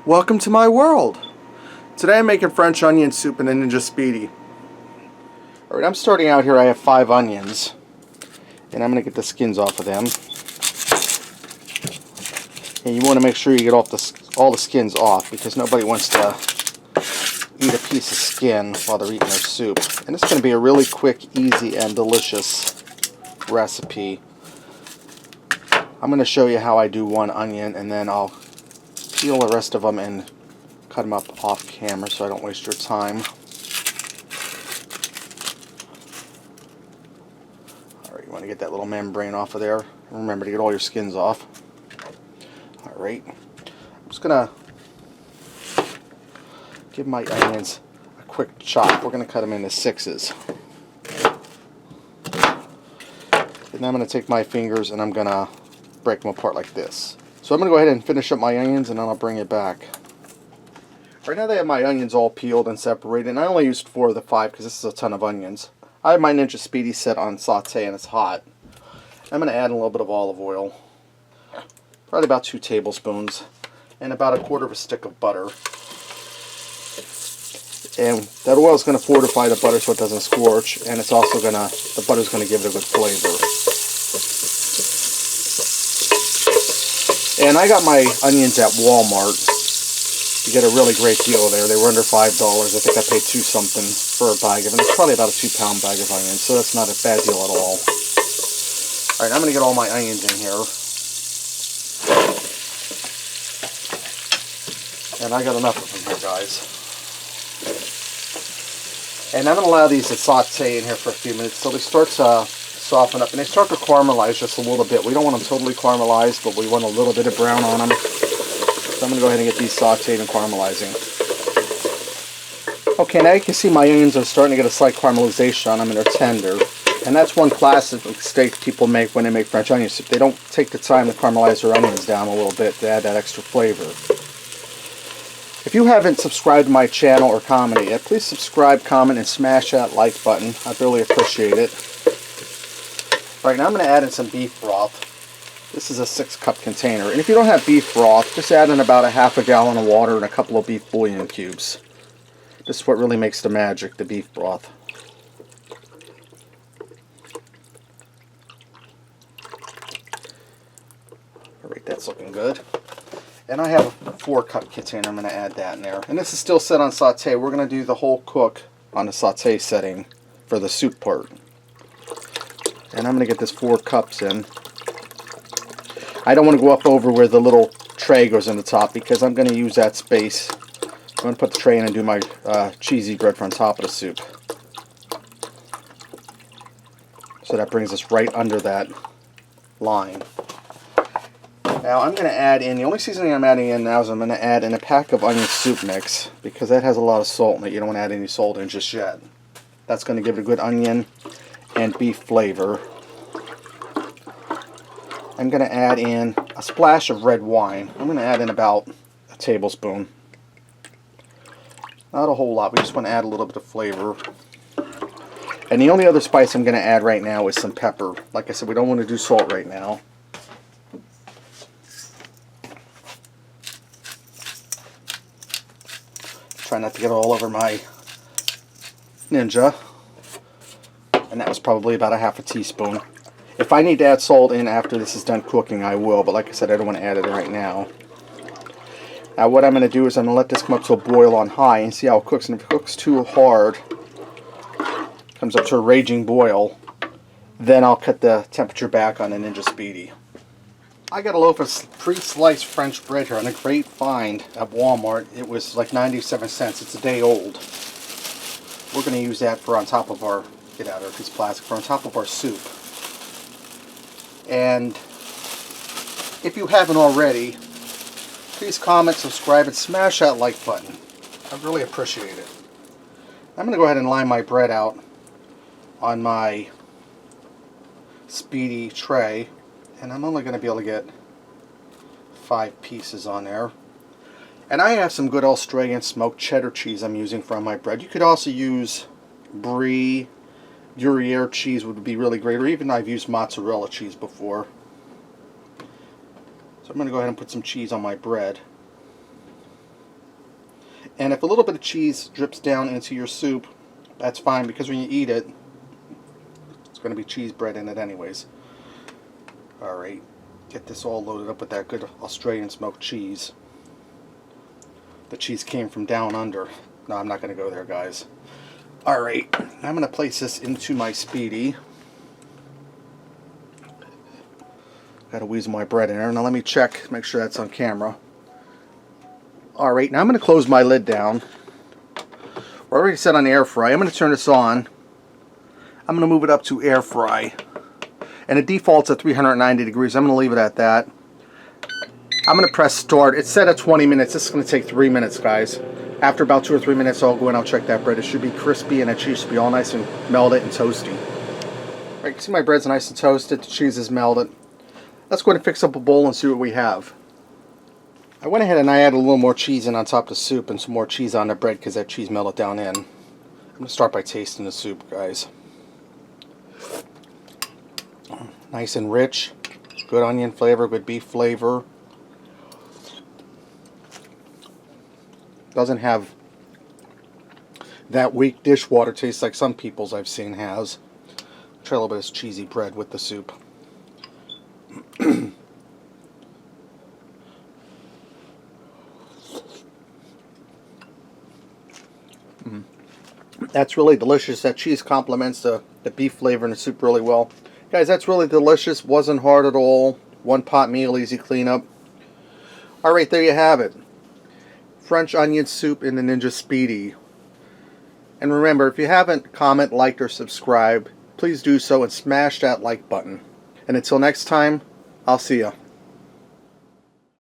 Welcome to my world. Today I'm making French onion soup in a Ninja Speedi. Alright, I'm starting out here. I have 5 onions, and I'm going to get the skins off of them. And you want to make sure you get all the skins off, because nobody wants to eat a piece of skin while they're eating their soup. And it's going to be a really quick, easy, and delicious recipe. I'm going to show you how I do one onion, and then I'll peel the rest of them and cut them up off camera so I don't waste your time. Alright, you want to get that little membrane off of there. Remember to get all your skins off. Alright, I'm just going to give my onions a quick chop. We're going to cut them into 6s. And I'm going to take my fingers and I'm going to break them apart like this. So I'm going to go ahead and finish up my onions and then I'll bring it back. Right now that I have my onions all peeled and separated, and I only used 4 of the 5 because this is a ton of onions. I have my Ninja Speedi set on saute and it's hot. I'm going to add a little bit of olive oil, probably about 2 tablespoons, and about 1/4 of a stick of butter. And that oil is going to fortify the butter so it doesn't scorch, and it's also going to, the butter is going to give it a good flavor. And I got my onions at Walmart. You get a really great deal there. They were under $5. I think I paid $2 something for a bag of them. It's probably about a 2-pound bag of onions, so that's not a bad deal at all. Alright, I'm going to get all my onions in here. And I got enough of them here, guys. And I'm going to allow these to saute in here for a few minutes so they start to soften up. And they start to caramelize just a little bit. We don't want them totally caramelized, but we want a little bit of brown on them. So I'm going to go ahead and get these sauteed and caramelizing. Okay, now you can see my onions are starting to get a slight caramelization on them and they're tender. And that's one classic mistake people make when they make French onion soup. They don't take the time to caramelize their onions down a little bit to add that extra flavor. If you haven't subscribed to my channel or commented yet, please subscribe, comment, and smash that like button. I'd really appreciate it. Alright, now I'm going to add in some beef broth. This is a 6-cup container. And if you don't have beef broth, just add in about ½ gallon of water and a couple of beef bouillon cubes. This is what really makes the magic, the beef broth. Alright, that's looking good. And I have a 4-cup container. I'm going to add that in there. And this is still set on saute. We're going to do the whole cook on the saute setting for the soup part. And I'm going to get this 4 cups in. I don't want to go up over where the little tray goes in the top because I'm going to use that space. I'm going to put the tray in and do my cheesy bread on top of the soup. So that brings us right under that line. Now I'm going to add in, the only seasoning I'm adding in now is I'm going to add in a pack of onion soup mix because that has a lot of salt in it. You don't want to add any salt in just yet. That's going to give it a good onion and beef flavor. I'm going to add in a splash of red wine. I'm going to add in about a tablespoon. Not a whole lot, we just want to add a little bit of flavor. And the only other spice I'm going to add right now is some pepper. Like I said, we don't want to do salt right now. Try not to get all over my Ninja. And that was probably about ½ teaspoon. If I need to add salt in after this is done cooking, I will. But like I said, I don't want to add it right now. Now what I'm going to do is I'm going to let this come up to a boil on high and see how it cooks. And if it cooks too hard, comes up to a raging boil, then I'll cut the temperature back on the Ninja Speedi. I got a loaf of pre-sliced French bread here on a great find at Walmart. It was like 97 cents. It's a day old. We're going to use that for on top of our, get out of there, it's plastic, for on top of our soup. And if you haven't already, please comment, subscribe, and smash that like button. I'd really appreciate it. I'm going to go ahead and line my bread out on my Speedi tray. And I'm only going to be able to get 5 pieces on there. And I have some good Australian smoked cheddar cheese I'm using for my bread. You could also use brie, Gruyere cheese would be really great, or even I've used mozzarella cheese before. So I'm going to go ahead and put some cheese on my bread. And if a little bit of cheese drips down into your soup, that's fine, because when you eat it, it's going to be cheese bread in it anyways. Alright, get this all loaded up with that good Australian smoked cheese. The cheese came from down under. No, I'm not going to go there, guys. Alright, I'm going to place this into my Speedi. Got to weasel my bread in there. Now let me check, make sure that's on camera. Alright, now I'm going to close my lid down. We're already set on air fry. I'm going to turn this on. I'm going to move it up to air fry. And it defaults at 390 degrees. I'm going to leave it at that. I'm going to press start. It's set at 20 minutes. This is going to take 3 minutes, guys. After about 2 or 3 minutes, I'll go and I'll check that bread. It should be crispy and the cheese should be all nice and melted and toasty. Alright, you can see my bread's nice and toasted. The cheese is melted. Let's go ahead and fix up a bowl and see what we have. I went ahead and I added a little more cheese in on top of the soup and some more cheese on the bread because that cheese melted down in. I'm going to start by tasting the soup, guys. Nice and rich. Good onion flavor, good beef flavor. Doesn't have that weak dishwater taste like some people's I've seen has. Try a little bit of this cheesy bread with the soup. That's really delicious. That cheese complements the beef flavor in the soup really well. Guys, that's really delicious. Wasn't hard at all. One pot meal, easy cleanup. Alright, there you have it. French onion soup in the Ninja Speedi. And remember, if you haven't comment, liked, or subscribed, please do so and smash that like button. And until next time, I'll see ya.